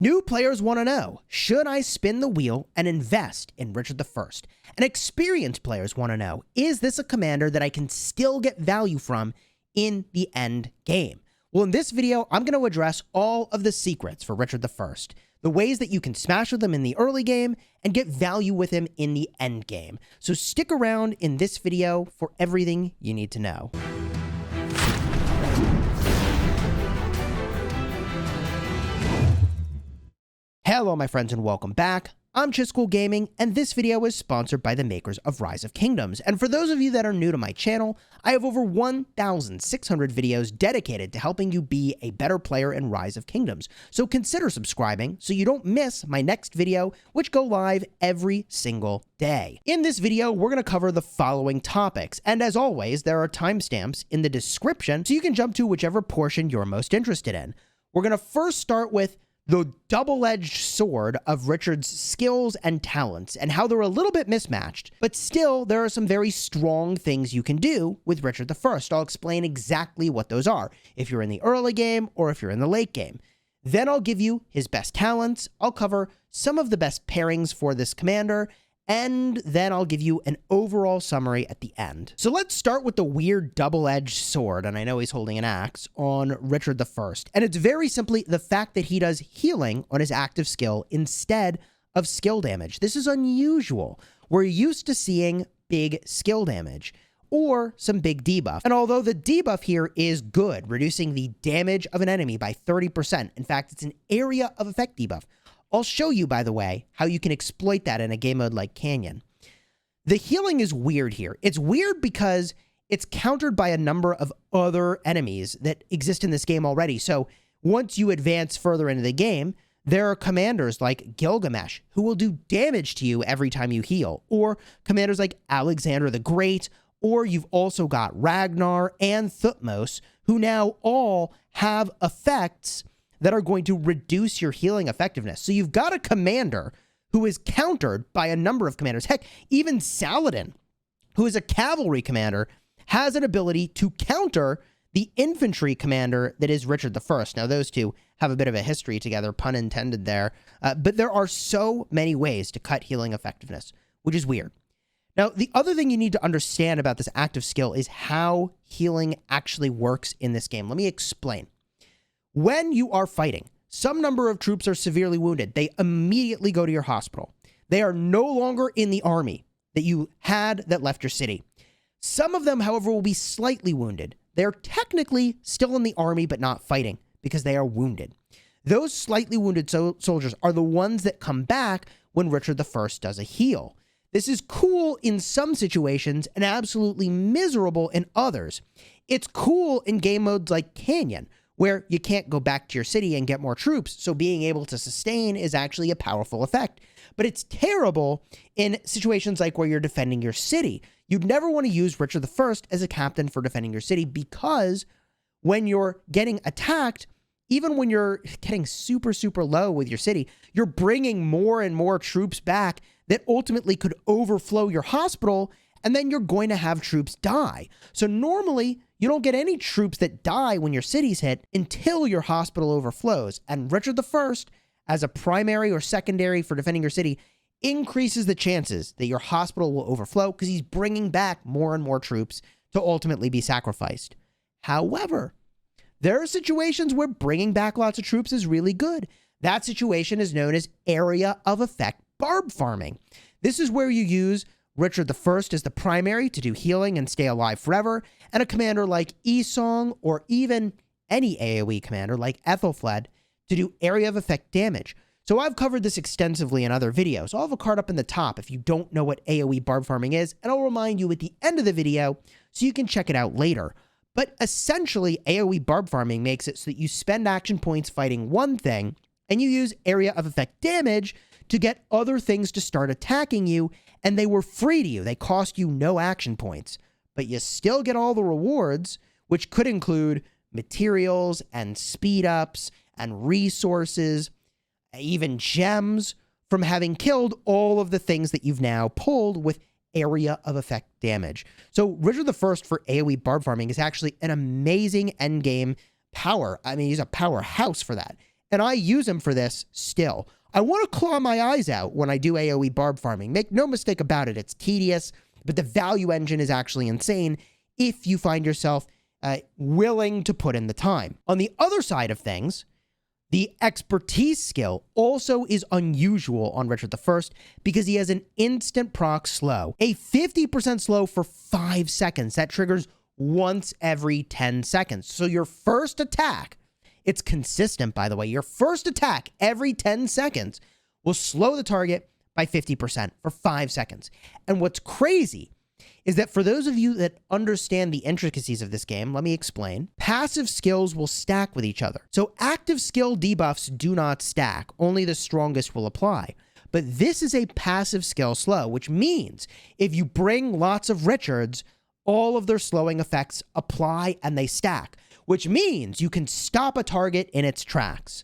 New players want to know, should I spin the wheel and invest in Richard I? And experienced players want to know, is this a commander that I can still get value from in the end game? Well, in this video, I'm going to address all of the secrets for Richard I, the ways that you can smash with him in the early game and get value with him in the end game. So stick around in this video for everything you need to know. Hello, my friends, and welcome back. I'm Chisgule Gaming, and this video is sponsored by the makers of Rise of Kingdoms. And for those of you that are new to my channel, I have over 1,600 videos dedicated to helping you be a better player in Rise of Kingdoms. So consider subscribing so you don't miss my next video, which go live every single day. In this video, we're going to cover the following topics. And as always, there are timestamps in the description so you can jump to whichever portion you're most interested in. We're going to first start with the double-edged sword of Richard's skills and talents and how they're a little bit mismatched, but still there are some very strong things you can do with Richard I. I'll explain exactly what those are, if you're in the early game or if you're in the late game. Then I'll give you his best talents, I'll cover some of the best pairings for this commander, and then I'll give you an overall summary at the end. So let's start with the weird double-edged sword, and I know he's holding an axe, on Richard I. And it's very simply the fact that he does healing on his active skill instead of skill damage. This is unusual. We're used to seeing big skill damage or some big debuff. And although the debuff here is good, reducing the damage of an enemy by 30%, in fact, it's an area of effect debuff. I'll show you, by the way, how you can exploit that in a game mode like Canyon. The healing is weird here. It's weird because it's countered by a number of other enemies that exist in this game already. So once you advance further into the game, there are commanders like Gilgamesh who will do damage to you every time you heal, or commanders like Alexander the Great, or you've also got Ragnar and Thutmose, who now all have effects that are going to reduce your healing effectiveness. So you've got a commander who is countered by a number of commanders. Heck, even Saladin, who is a cavalry commander, has an ability to counter the infantry commander that is Richard I. Now, those two have a bit of a history together, pun intended there. But there are so many ways to cut healing effectiveness, which is weird. Now, the other thing you need to understand about this active skill is how healing actually works in this game. Let me explain. When you are fighting, some number of troops are severely wounded. They immediately go to your hospital. They are no longer in the army that you had that left your city. Some of them, however, will be slightly wounded. They're technically still in the army, but not fighting because they are wounded. Those slightly wounded soldiers are the ones that come back when Richard I does a heal. This is cool in some situations and absolutely miserable in others. It's cool in game modes like Canyon, where you can't go back to your city and get more troops, so being able to sustain is actually a powerful effect. But it's terrible in situations like where you're defending your city. You'd never want to use Richard I as a captain for defending your city because when you're getting attacked, even when you're getting super, super low with your city, you're bringing more and more troops back that ultimately could overflow your hospital, and then you're going to have troops die. So normally, you don't get any troops that die when your city's hit until your hospital overflows. And Richard I, as a primary or secondary for defending your city, increases the chances that your hospital will overflow because he's bringing back more and more troops to ultimately be sacrificed. However, there are situations where bringing back lots of troops is really good. That situation is known as area of effect Barb farming. This is where you use Richard I as the primary to do healing and stay alive forever, and a commander like Esong, or even any AoE commander like Ethelfled, to do area of effect damage. So I've covered this extensively in other videos. I'll have a card up in the top if you don't know what AoE barb farming is, and I'll remind you at the end of the video so you can check it out later. But essentially, AoE barb farming makes it so that you spend action points fighting one thing, and you use area of effect damage to get other things to start attacking you, and they were free to you. They cost you no action points, but you still get all the rewards, which could include materials and speed ups and resources, even gems, from having killed all of the things that you've now pulled with area of effect damage. So Richard I for AoE barb farming is actually an amazing endgame power. I mean, he's a powerhouse for that. and I use him for this still. I want to claw my eyes out when I do AoE Barb farming. Make no mistake about it, it's tedious, but the value engine is actually insane if you find yourself willing to put in the time. On the other side of things, the expertise skill also is unusual on Richard I because he has an instant proc slow, a 50% slow for 5 seconds. That triggers once every 10 seconds. So your first attack, it's consistent by the way, your first attack every 10 seconds will slow the target by 50% for 5 seconds. And what's crazy is that for those of you that understand the intricacies of this game, let me explain. Passive skills will stack with each other. So active skill debuffs do not stack, only the strongest will apply. But this is a passive skill slow, which means if you bring lots of Richards, all of their slowing effects apply and they stack, which means you can stop a target in its tracks.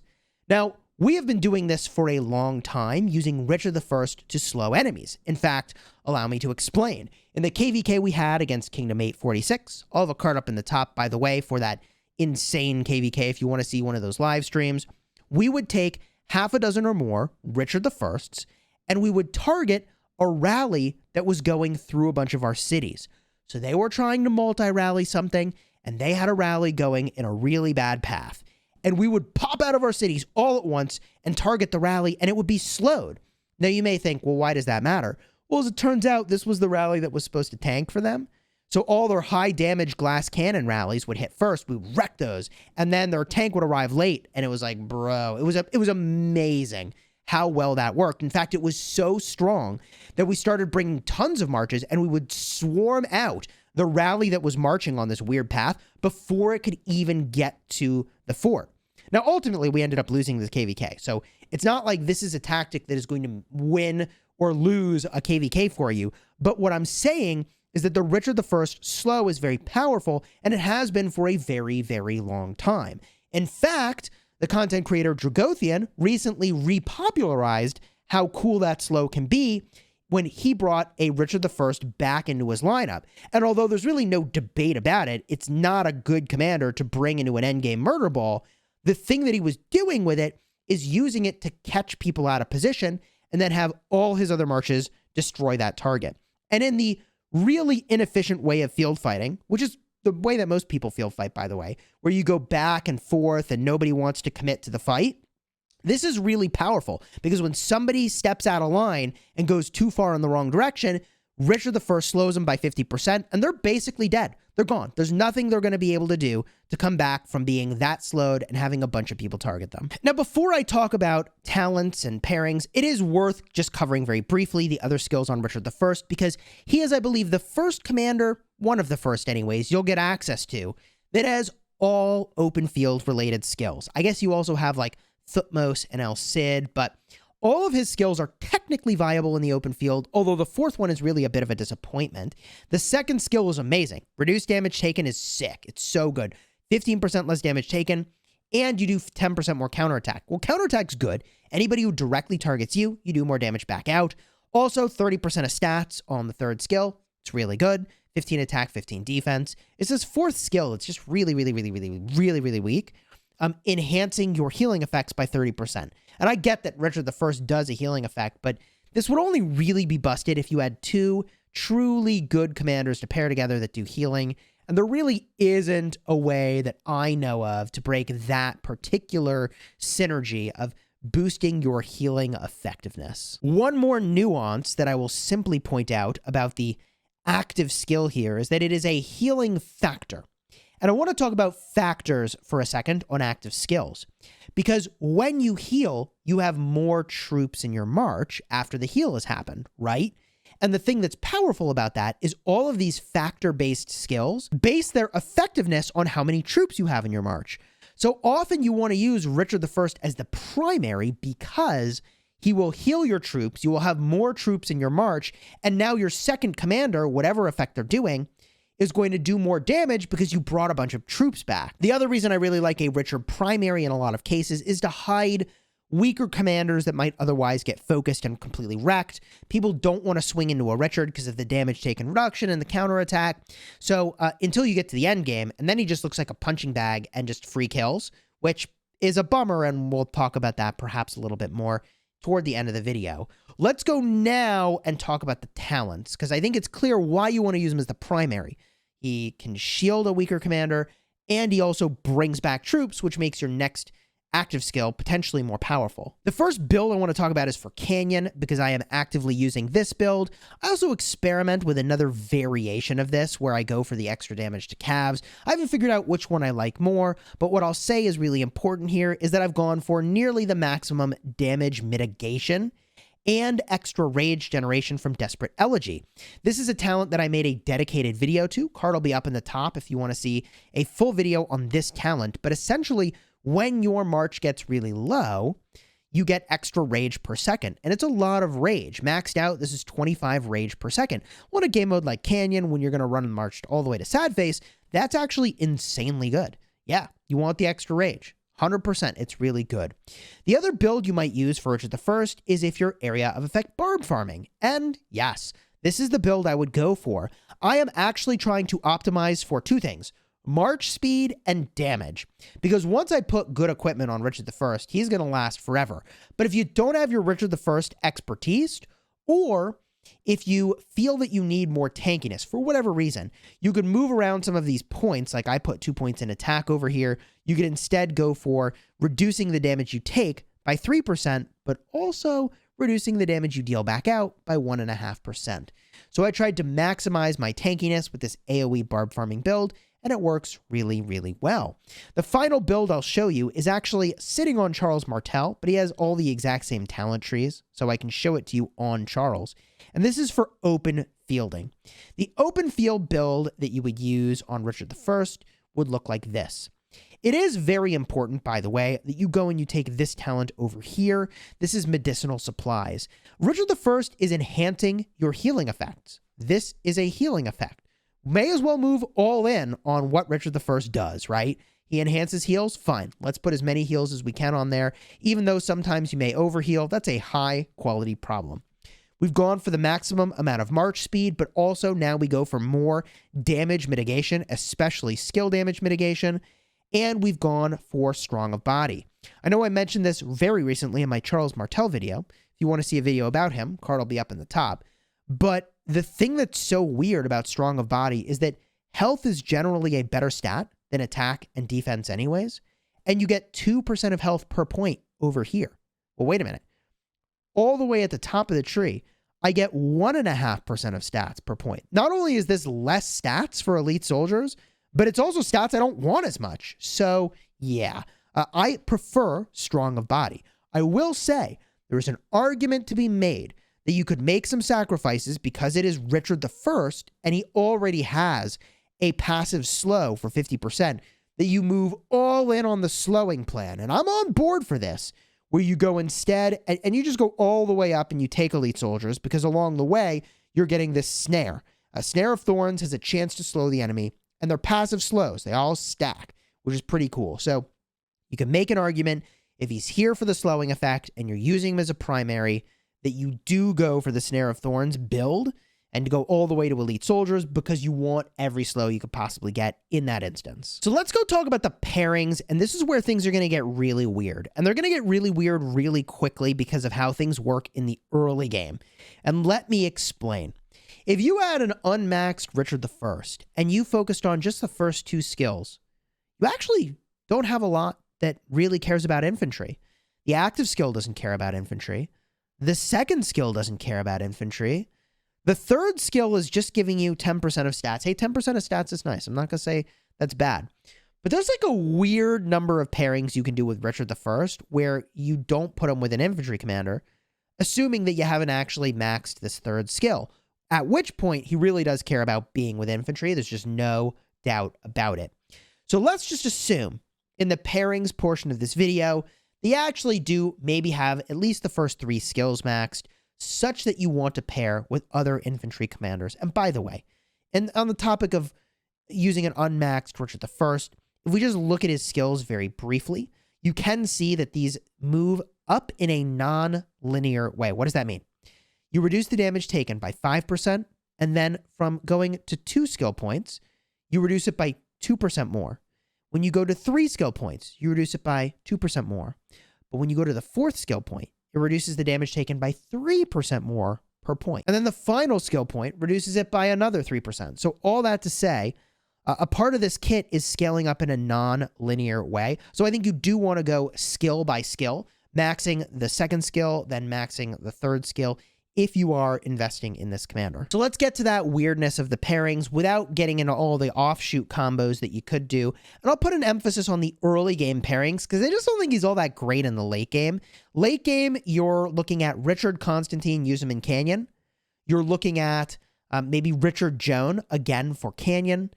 Now, we have been doing this for a long time, using Richard I to slow enemies. In fact, allow me to explain. In the KVK we had against Kingdom 846, I'll have a card up in the top, by the way, for that insane KVK if you want to see one of those live streams. We would take half a dozen or more Richard I's, and we would target a rally that was going through a bunch of our cities. So they were trying to multi-rally something, and they had a rally going in a really bad path. And we would pop out of our cities all at once and target the rally, and it would be slowed. Now, you may think, well, why does that matter? Well, as it turns out, this was the rally that was supposed to tank for them. So all their high damage glass cannon rallies would hit first. We would wreck those, and then their tank would arrive late. And it was like, bro, it was amazing how well that worked. In fact, it was so strong that we started bringing tons of marches, and we would swarm out the rally that was marching on this weird path before it could even get to the fort. Now, ultimately, we ended up losing this KVK. So it's not like this is a tactic that is going to win or lose a KVK for you. But what I'm saying is that the Richard I slow is very powerful, and it has been for a very, very long time. In fact, the content creator Dragothian recently repopularized how cool that slow can be when he brought a Richard I back into his lineup. And although there's really no debate about it, it's not a good commander to bring into an endgame murder ball. The thing that he was doing with it is using it to catch people out of position and then have all his other marches destroy that target. And in the really inefficient way of field fighting, which is the way that most people field fight, by the way, where you go back and forth and nobody wants to commit to the fight, this is really powerful because when somebody steps out of line and goes too far in the wrong direction, Richard I slows them by 50%, and they're basically dead. They're gone. There's nothing they're going to be able to do to come back from being that slowed and having a bunch of people target them. Now, before I talk about talents and pairings, it is worth just covering very briefly the other skills on Richard I because he is, I believe, the first commander, one of the first anyways, you'll get access to that has all open field related skills. I guess you also have like Thutmose and El Cid, but all of his skills are technically viable in the open field, although the fourth one is really a bit of a disappointment. The second skill is amazing. Reduced damage taken is sick. It's so good. 15% less damage taken, and you do 10% more counterattack. Well, counterattack's good. Anybody who directly targets you, you do more damage back out. Also, 30% of stats on the third skill. It's really good. 15 attack, 15 defense. It's his fourth skill. It's just really weak. Enhancing your healing effects by 30%. And I get that Richard I does a healing effect, but this would only really be busted if you had two truly good commanders to pair together that do healing. And there really isn't a way that I know of to break that particular synergy of boosting your healing effectiveness. One more nuance that I will simply point out about the active skill here is that it is a healing factor. And I want to talk about factors for a second on active skills, because when you heal, you have more troops in your march after the heal has happened, right? And the thing that's powerful about that is all of these factor-based skills base their effectiveness on how many troops you have in your march. So often you want to use Richard I as the primary because he will heal your troops, you will have more troops in your march, and now your second commander, whatever effect they're doing, is going to do more damage because you brought a bunch of troops back. The other reason I really like a Richard primary in a lot of cases is to hide weaker commanders that might otherwise get focused and completely wrecked. People don't want to swing into a Richard because of the damage taken reduction and the counterattack. So until you get to the end game, and then he just looks like a punching bag and just free kills, which is a bummer, and we'll talk about that perhaps a little bit more toward the end of the video. Let's go now and talk about the talents, because I think it's clear why you want to use him as the primary. He can shield a weaker commander, and he also brings back troops, which makes your next active skill potentially more powerful. The first build I want to talk about is for Canyon, because I am actively using this build. I also experiment with another variation of this where I go for the extra damage to calves. I haven't figured out which one I like more, but what I'll say is really important here is that I've gone for nearly the maximum damage mitigation and extra rage generation from Desperate Elegy. This is a talent that I made a dedicated video to. Card will be up in the top if you want to see a full video on this talent, but essentially when your march gets really low, you get extra rage per second, and it's a lot of rage. Maxed out, this is 25 rage per second. On a game mode like Canyon, when you're going to run and march all the way to Sad Face, that's actually insanely good. Yeah, you want the extra rage. 100%, it's really good. The other build you might use for Richard I is if you're area of effect Barb farming. And yes, this is the build I would go for. I am actually trying to optimize for two things: march speed and damage. Because once I put good equipment on Richard I, he's going to last forever. But if you don't have your Richard I expertise, or if you feel that you need more tankiness for whatever reason, you could move around some of these points. Like I put 2 points in attack over here. You could instead go for reducing the damage you take by 3%, but also reducing the damage you deal back out by 1.5%. So I tried to maximize my tankiness with this AoE Barb farming build, and it works really, really well. The final build I'll show you is actually sitting on Charles Martel, but he has all the exact same talent trees, so I can show it to you on Charles. And this is for open fielding. The open field build that you would use on Richard I would look like this. It is very important, by the way, that you go and you take this talent over here. This is medicinal supplies. Richard I is enhancing your healing effects. This is a healing effect. May as well move all in on what Richard I does, right? He enhances heals, fine. Let's put as many heals as we can on there. Even though sometimes you may overheal, that's a high quality problem. We've gone for the maximum amount of march speed, but also now we go for more damage mitigation, especially skill damage mitigation, and we've gone for strong of body. I know I mentioned this very recently in my Charles Martel video. If you want to see a video about him, card will be up in the top. But the thing that's so weird about strong of body is that health is generally a better stat than attack and defense anyways, and you get 2% of health per point over here. Well, wait a minute. All the way at the top of the tree, I get 1.5% of stats per point. Not only is this less stats for elite soldiers, but it's also stats I don't want as much. So yeah, I prefer strong of body. I will say there's an argument to be made that you could make some sacrifices because it is Richard I and he already has a passive slow for 50%, that you move all in on the slowing plan. And I'm on board for this, where you go instead and you just go all the way up and you take elite soldiers, because along the way, you're getting this snare. A snare of thorns has a chance to slow the enemy, and they're passive slows. They all stack, which is pretty cool. So you can make an argument, if he's here for the slowing effect and you're using him as a primary, that you do go for the Snare of Thorns build and go all the way to elite soldiers, because you want every slow you could possibly get in that instance. So let's go talk about the pairings, and this is where things are going to get really weird. And they're going to get really weird really quickly because of how things work in the early game. And let me explain. If you had an unmaxed Richard I and you focused on just the first two skills, you actually don't have a lot that really cares about infantry. The active skill doesn't care about infantry. The second skill doesn't care about infantry. The third skill is just giving you 10% of stats. Hey, 10% of stats is nice. I'm not going to say that's bad. But there's like a weird number of pairings you can do with Richard I where you don't put him with an infantry commander, assuming that you haven't actually maxed this third skill, at which point he really does care about being with infantry. There's just no doubt about it. So let's just assume in the pairings portion of this video, they actually do maybe have at least the first three skills maxed, such that you want to pair with other infantry commanders. And by the way, and on the topic of using an unmaxed Richard I, if we just look at his skills very briefly, you can see that these move up in a non-linear way. What does that mean? You reduce the damage taken by 5%, and then from going to 2 skill points, you reduce it by 2% more. When you go to 3 skill points, you reduce it by 2% more. But when you go to the 4th skill point, it reduces the damage taken by 3% more per point. And then the final skill point reduces it by another 3%. So all that to say, a part of this kit is scaling up in a non-linear way. So I think you do want to go skill by skill, maxing the 2nd skill, then maxing the 3rd skill, if you are investing in this commander. So let's get to that weirdness of the pairings without getting into all the offshoot combos that you could do. And I'll put an emphasis on the early game pairings because I just don't think he's all that great in the late game. Late game, you're looking at Richard, Constantine, use him in Canyon. You're looking at maybe Richard, Joan, again for Canyon.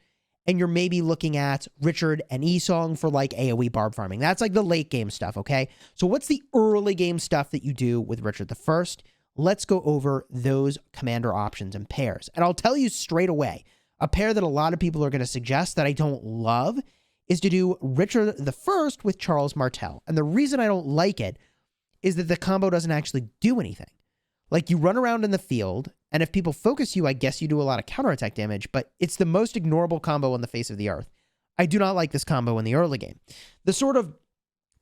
And you're maybe looking at Richard and Esong for like AoE Barb farming. That's like the late game stuff, okay? So what's the early game stuff that you do with Richard the First? Let's go over those commander options and pairs. And I'll tell you straight away, a pair that a lot of people are going to suggest that I don't love is to do Richard the First with Charles Martel. And the reason I don't like it is that the combo doesn't actually do anything. Like, you run around in the field, and if people focus you, I guess you do a lot of counterattack damage, but it's the most ignorable combo on the face of the earth. I do not like this combo in the early game. The sort of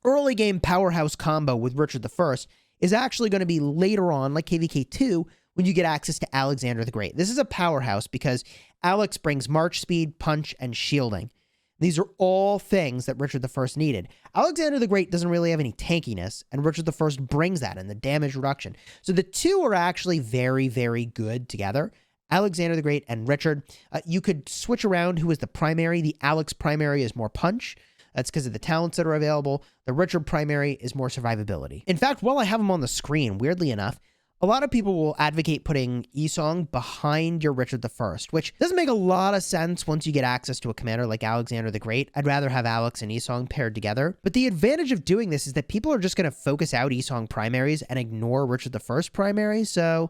early game powerhouse combo with Richard the First is actually going to be later on, like KVK2, when you get access to Alexander the Great. This is a powerhouse because Alex brings march speed, punch, and shielding. These are all things that Richard the First needed. Alexander the Great doesn't really have any tankiness, and Richard the First brings that in the damage reduction. So the two are actually very, very good together. Alexander the Great and Richard. You could switch around who is the primary. The Alex primary is more punch. That's because of the talents that are available. The Richard primary is more survivability. In fact, while I have him on the screen, weirdly enough, a lot of people will advocate putting Esong behind your Richard the First, which doesn't make a lot of sense once you get access to a commander like Alexander the Great. I'd rather have Alex and Esong paired together. But the advantage of doing this is that people are just going to focus out Esong primaries and ignore Richard the First primary. So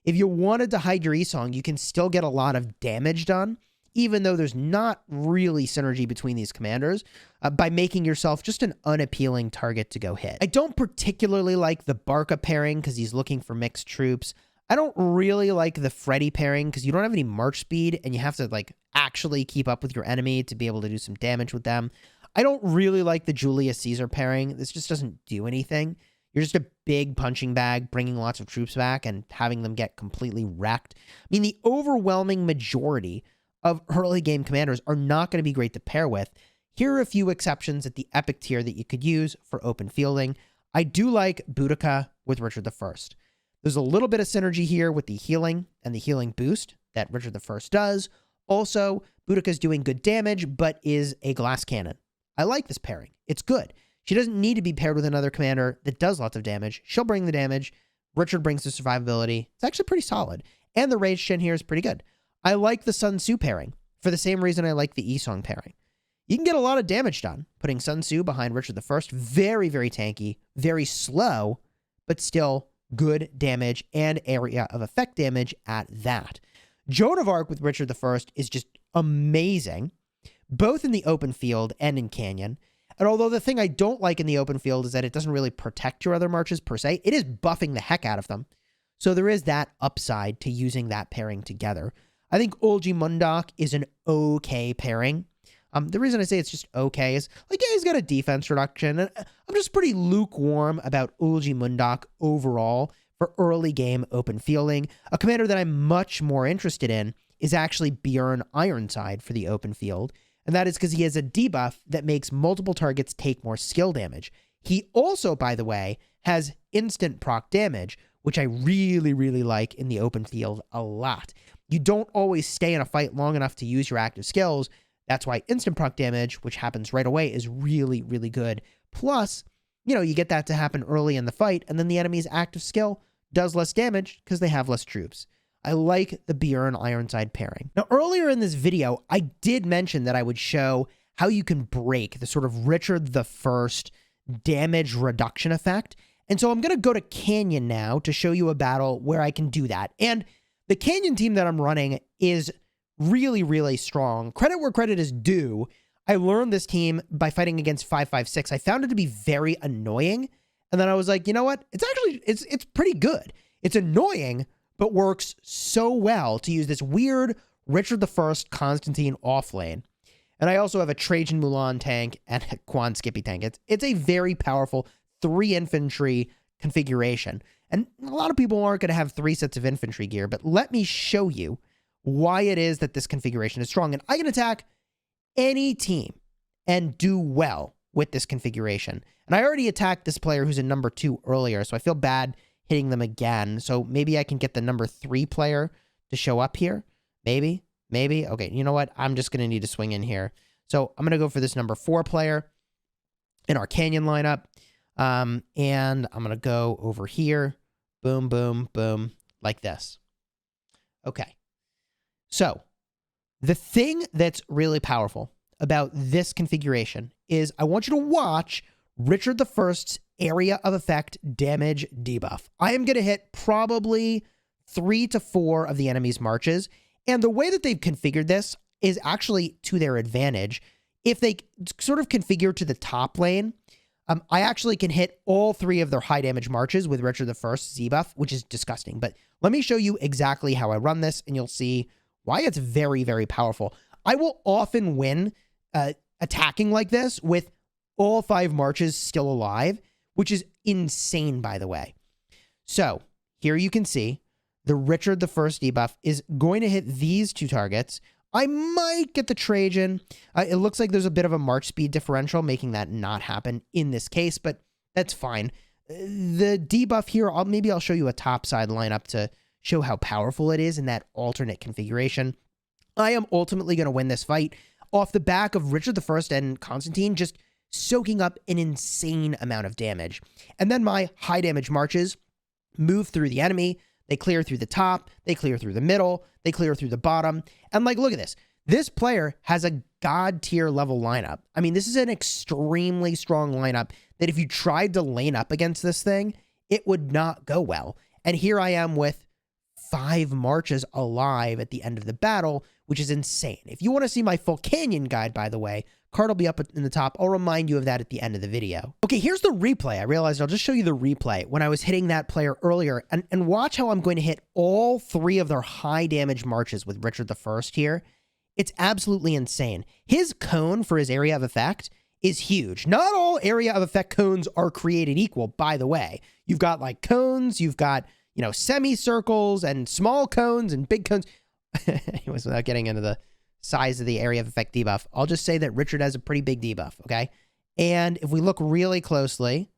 if you wanted to hide your Esong, you can still get a lot of damage done, even though there's not really synergy between these commanders, by making yourself just an unappealing target to go hit. I don't particularly like the Barca pairing because he's looking for mixed troops. I don't really like the Freddy pairing because you don't have any march speed and you have to like actually keep up with your enemy to be able to do some damage with them. I don't really like the Julius Caesar pairing. This just doesn't do anything. You're just a big punching bag, bringing lots of troops back and having them get completely wrecked. I mean, the overwhelming majority of early game commanders are not going to be great to pair with. Here are a few exceptions at the epic tier that you could use for open fielding. I do like Boudica with Richard the First. There's a little bit of synergy here with the healing and the healing boost that Richard the First does. Also, Boudica's doing good damage, but is a glass cannon. I like this pairing. It's good. She doesn't need to be paired with another commander that does lots of damage. She'll bring the damage. Richard brings the survivability. It's actually pretty solid. And the rage gen here is pretty good. I like the Sun Tzu pairing for the same reason I like the Esong pairing. You can get a lot of damage done putting Sun Tzu behind Richard the First. Very, very tanky, very slow, but still good damage and area of effect damage at that. Joan of Arc with Richard the First is just amazing, both in the open field and in Canyon. And although the thing I don't like in the open field is that it doesn't really protect your other marches per se, it is buffing the heck out of them. So there is that upside to using that pairing together. I think Olgi Mundak is an okay pairing. The reason I say it's just okay is, like, yeah, he's got a defense reduction. And I'm just pretty lukewarm about Olgi Mundak overall for early game open fielding. A commander that I'm much more interested in is actually Bjorn Ironside for the open field. And that is because he has a debuff that makes multiple targets take more skill damage. He also, by the way, has instant proc damage, which I really, really like in the open field a lot. You don't always stay in a fight long enough to use your active skills. That's why instant proc damage, which happens right away, is really, really good. Plus, you know, you get that to happen early in the fight, and then the enemy's active skill does less damage because they have less troops. I like the Bjorn Ironside pairing. Now, earlier in this video, I did mention that I would show how you can break the sort of Richard the First damage reduction effect. And so I'm going to go to Canyon now to show you a battle where I can do that. And the Canyon team that I'm running is really, really strong. Credit where credit is due. I learned this team by fighting against 556. I found it to be very annoying. And then I was like, you know what? It's pretty good. It's annoying, but works so well to use this weird Richard the First Constantine off lane. And I also have a Trajan Mulan tank and a Quan Skippy tank. It's a very powerful 3 infantry configuration. And a lot of people aren't going to have 3 sets of infantry gear, but let me show you why it is that this configuration is strong. And I can attack any team and do well with this configuration. And I already attacked this player who's in number 2 earlier, so I feel bad hitting them again. So maybe I can get the number 3 player to show up here. Maybe. Okay, you know what? I'm just going to need to swing in here. So I'm going to go for this number 4 player in our Canyon lineup. And I'm going to go over here. Boom, boom, boom, like this. Okay. So the thing that's really powerful about this configuration is I want you to watch Richard I's area of effect damage debuff. I am going to hit probably 3 to 4 of the enemy's marches. And the way that they've configured this is actually to their advantage. If they sort of configure to the top lane, I actually can hit all 3 of their high damage marches with Richard I's Z-buff, which is disgusting. But let me show you exactly how I run this, and you'll see why it's very, very powerful. I will often win attacking like this with all 5 marches still alive, which is insane, by the way. So here you can see the Richard I debuff is going to hit these 2 targets. I might get the Trajan. It looks like there's a bit of a march speed differential, making that not happen in this case, but that's fine. The debuff here, maybe I'll show you a topside lineup to show how powerful it is in that alternate configuration. I am ultimately going to win this fight off the back of Richard I and Constantine just soaking up an insane amount of damage. And then my high damage marches move through the enemy. They clear through the top, they clear through the middle, they clear through the bottom. And like, look at this. This player has a god tier level lineup. I mean, this is an extremely strong lineup that if you tried to lane up against this thing, it would not go well. And here I am with 5 marches alive at the end of the battle, which is insane. If you want to see my full Canyon guide, by the way, card will be up in the top. I'll remind you of that at the end of the video. Okay, here's the replay. I realized I'll just show you the replay when I was hitting that player earlier, and watch how I'm going to hit all 3 of their high damage marches with Richard I here. It's absolutely insane. His cone for his area of effect is huge. Not all area of effect cones are created equal, by the way. You've got like cones, you've got, you know, semicircles and small cones and big cones. Anyways, without getting into the size of the area of effect debuff, I'll just say that Richard has a pretty big debuff, okay? And if we look really closely,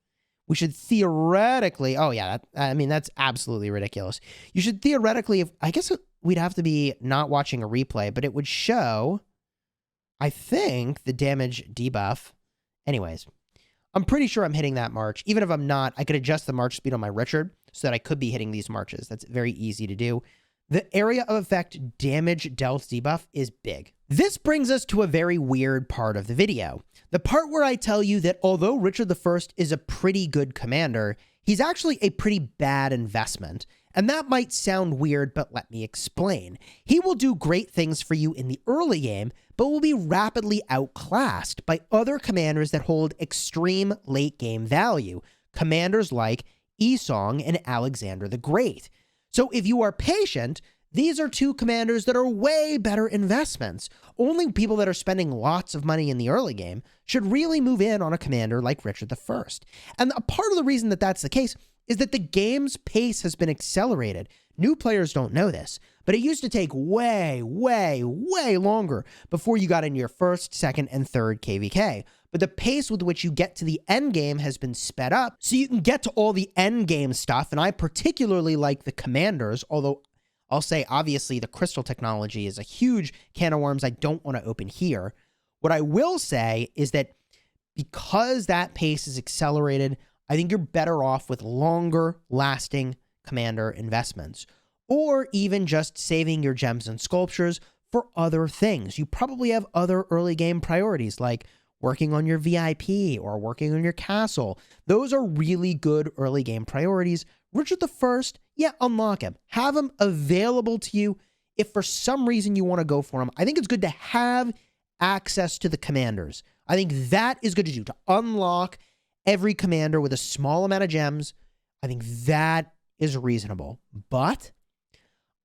we should theoretically, oh yeah, I mean, that's absolutely ridiculous. You should theoretically, I guess we'd have to be not watching a replay, but it would show, I think, the damage debuff. Anyways, I'm pretty sure I'm hitting that march. Even if I'm not, I could adjust the march speed on my Richard so that I could be hitting these marches. That's very easy to do. The area of effect damage dealt debuff is big. This brings us to a very weird part of the video. The part where I tell you that although Richard I is a pretty good commander, he's actually a pretty bad investment. And that might sound weird, but let me explain. He will do great things for you in the early game, but will be rapidly outclassed by other commanders that hold extreme late game value. Commanders like Esong and Alexander the Great. So if you are patient, these are 2 commanders that are way better investments. Only people that are spending lots of money in the early game should really move in on a commander like Richard I. And a part of the reason that that's the case is that the game's pace has been accelerated. New players don't know this, but it used to take way, way, way longer before you got into your 1st, 2nd, and 3rd KVK. But the pace with which you get to the end game has been sped up, so you can get to all the end game stuff. And I particularly like the commanders, although I'll say obviously the crystal technology is a huge can of worms I don't want to open here. What I will say is that because that pace is accelerated, I think you're better off with longer lasting commander investments, or even just saving your gems and sculptures for other things. You probably have other early game priorities like working on your VIP or working on your castle. Those are really good early game priorities. Richard I, yeah, unlock him. Have him available to you if for some reason you want to go for him. I think it's good to have access to the commanders. I think that is good to do, to unlock every commander with a small amount of gems. I think that is reasonable. But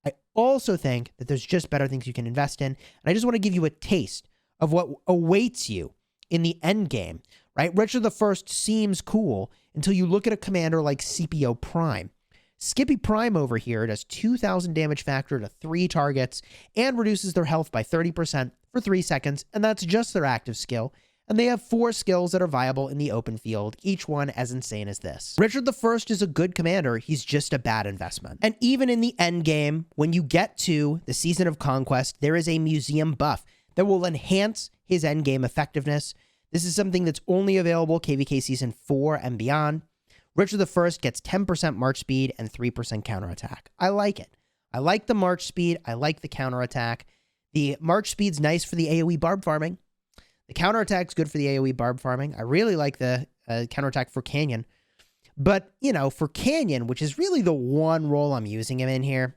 I also think that there's just better things you can invest in. And I just want to give you a taste of what awaits you in the end game, right? Richard the First seems cool until you look at a commander like Scipio Prime. Skippy Prime over here does 2,000 damage factor to 3 targets and reduces their health by 30% for 3 seconds, and that's just their active skill. And they have 4 skills that are viable in the open field, each one as insane as this. Richard the First is a good commander, he's just a bad investment. And even in the end game, when you get to the Season of Conquest, there is a museum buff that will enhance his end game effectiveness. This is something that's only available KVK Season 4 and beyond. Richard the First gets 10% march speed and 3% counterattack. I like it. I like the march speed. I like the counterattack. The march speed's nice for the AoE Barb farming. The counterattack's good for the AoE Barb farming. I really like the counterattack for Canyon. But, you know, for Canyon, which is really the one role I'm using him in here,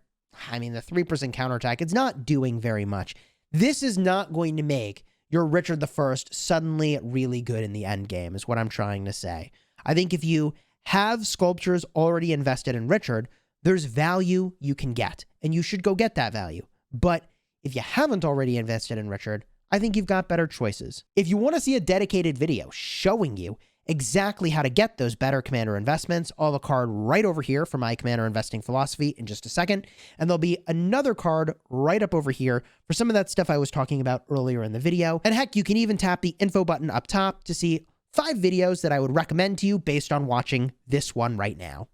I mean, the 3% counterattack, it's not doing very much. This is not going to make your Richard the First suddenly really good in the end game, is what I'm trying to say. I think if you have sculptures already invested in Richard, there's value you can get, and you should go get that value. But if you haven't already invested in Richard, I think you've got better choices. If you want to see a dedicated video showing you exactly how to get those better commander investments, I'll have a card right over here for my commander investing philosophy in just a second, and there'll be another card right up over here for some of that stuff I was talking about earlier in the video. And heck, you can even tap the info button up top to see 5 videos that I would recommend to you based on watching this one right now.